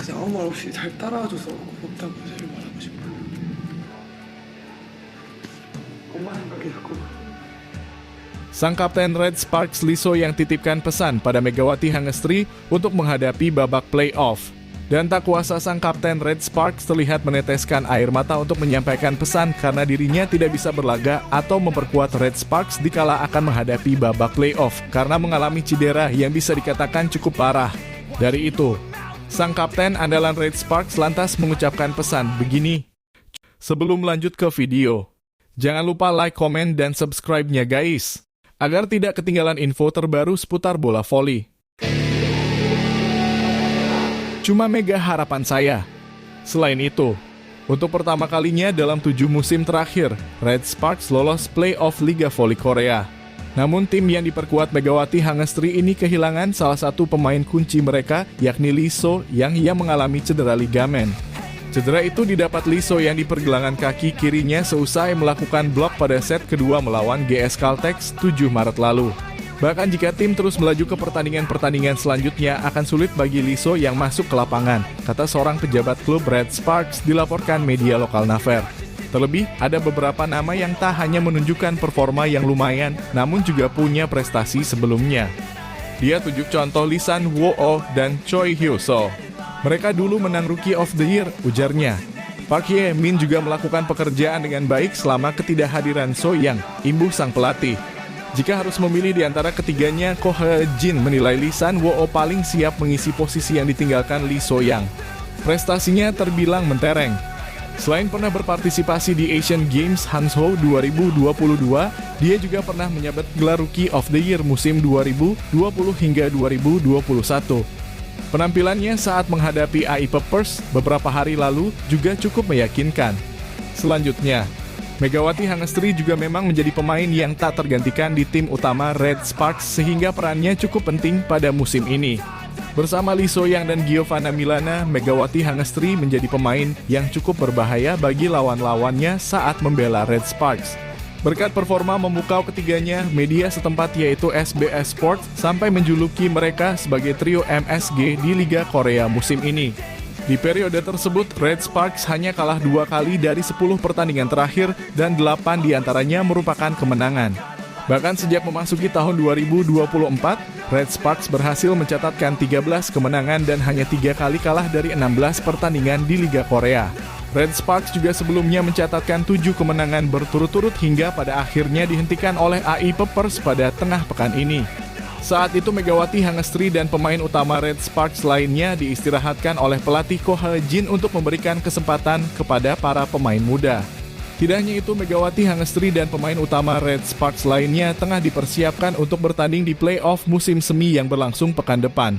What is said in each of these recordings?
그냥 아무 말 없이 잘 따라와줘서 고맙다고 제일 말하고 싶어요. 엄마 생각해갖고. Sang Kapten Red Sparks Liso yang titipkan pesan pada Megawati Hangestri untuk menghadapi babak playoff. Dan tak kuasa sang Kapten Red Sparks terlihat meneteskan air mata untuk menyampaikan pesan karena dirinya tidak bisa berlaga atau memperkuat Red Sparks dikala akan menghadapi babak playoff karena mengalami cedera yang bisa dikatakan cukup parah. Dari itu, sang Kapten andalan Red Sparks lantas mengucapkan pesan begini. Sebelum lanjut ke video, jangan lupa like, komen, dan subscribe-nya guys, agar tidak ketinggalan info terbaru seputar bola voli. Cuma mega harapan saya. Selain itu, untuk pertama kalinya dalam 7 musim terakhir, Red Sparks lolos playoff Liga Voli Korea. Namun tim yang diperkuat Megawati Hangestri ini kehilangan salah satu pemain kunci mereka, yakni Liso yang ia mengalami cedera ligamen. Cedera itu didapat Liso yang di pergelangan kaki kirinya seusai melakukan blok pada set kedua melawan GS Caltex 7 Maret lalu. Bahkan jika tim terus melaju ke pertandingan-pertandingan selanjutnya akan sulit bagi Liso yang masuk ke lapangan, kata seorang pejabat klub Red Sparks dilaporkan media lokal Naver. Terlebih, ada beberapa nama yang tak hanya menunjukkan performa yang lumayan, namun juga punya prestasi sebelumnya. Dia tunjuk contoh Lee San Woo dan Choi Hyo-so. Mereka dulu menang Rookie of the Year, ujarnya. Park Hye-min juga melakukan pekerjaan dengan baik selama ketidakhadiran So Yang, imbuh sang pelatih. Jika harus memilih di antara ketiganya, Ko He-jin menilai Lee San Woo paling siap mengisi posisi yang ditinggalkan Lee So Yang. Prestasinya terbilang mentereng. Selain pernah berpartisipasi di Asian Games Hangzhou 2022, dia juga pernah menyabet gelar Rookie of the Year musim 2020 hingga 2021. Penampilannya saat menghadapi AI Peppers beberapa hari lalu juga cukup meyakinkan. Selanjutnya, Megawati Hangestri juga memang menjadi pemain yang tak tergantikan di tim utama Red Sparks sehingga perannya cukup penting pada musim ini. Bersama Lee So Yang dan Giovanna Milana, Megawati Hangestri menjadi pemain yang cukup berbahaya bagi lawan-lawannya saat membela Red Sparks. Berkat performa memukau ketiganya, media setempat yaitu SBS Sport sampai menjuluki mereka sebagai trio MSG di Liga Korea musim ini. Di periode tersebut, Red Sparks hanya kalah 2 kali dari 10 pertandingan terakhir dan 8 diantaranya merupakan kemenangan. Bahkan sejak memasuki tahun 2024, Red Sparks berhasil mencatatkan 13 kemenangan dan hanya 3 kali kalah dari 16 pertandingan di Liga Korea. Red Sparks juga sebelumnya mencatatkan 7 kemenangan berturut-turut hingga pada akhirnya dihentikan oleh AI Peppers pada tengah pekan ini. Saat itu Megawati Hangestri dan pemain utama Red Sparks lainnya diistirahatkan oleh pelatih Ko He-jin untuk memberikan kesempatan kepada para pemain muda. Tidak hanya itu, Megawati Hangestri dan pemain utama Red Sparks lainnya tengah dipersiapkan untuk bertanding di playoff musim semi yang berlangsung pekan depan.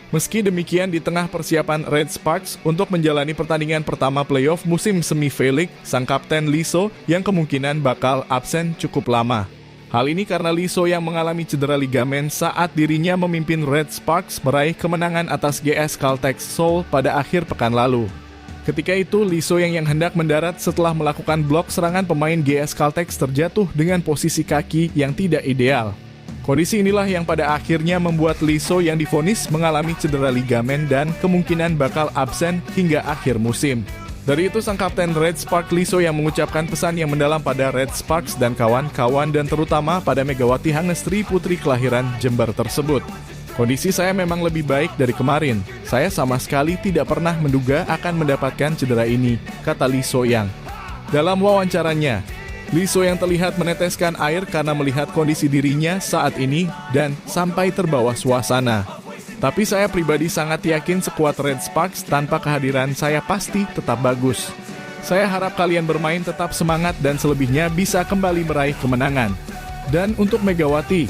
Meski demikian, di tengah persiapan Red Sparks untuk menjalani pertandingan pertama playoff musim semi V-League, sang Kapten Liso yang kemungkinan bakal absen cukup lama. Hal ini karena Liso yang mengalami cedera ligamen saat dirinya memimpin Red Sparks meraih kemenangan atas GS Caltex Seoul pada akhir pekan lalu. Ketika itu, Liso yang hendak mendarat setelah melakukan blok serangan pemain GS Caltex terjatuh dengan posisi kaki yang tidak ideal. Kondisi inilah yang pada akhirnya membuat Liso yang divonis mengalami cedera ligamen dan kemungkinan bakal absen hingga akhir musim. Dari itu, sang Kapten Red Sparks Liso yang mengucapkan pesan yang mendalam pada Red Sparks dan kawan-kawan dan terutama pada Megawati Hangestri putri kelahiran Jember tersebut. Kondisi saya memang lebih baik dari kemarin. Saya sama sekali tidak pernah menduga akan mendapatkan cedera ini, kata Lee So Yang. Dalam wawancaranya, Lee So Yang terlihat meneteskan air karena melihat kondisi dirinya saat ini dan sampai terbawa suasana. Tapi saya pribadi sangat yakin skuad Red Sparks tanpa kehadiran saya pasti tetap bagus. Saya harap kalian bermain tetap semangat dan selebihnya bisa kembali meraih kemenangan. Dan untuk Megawati,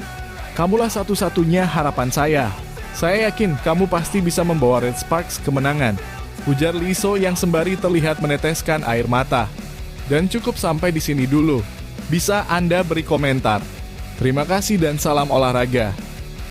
kamulah satu-satunya harapan saya. Saya yakin kamu pasti bisa membawa Red Sparks kemenangan, ujar Liso yang sembari terlihat meneteskan air mata. Dan cukup sampai di sini dulu. Bisa Anda beri komentar. Terima kasih dan salam olahraga.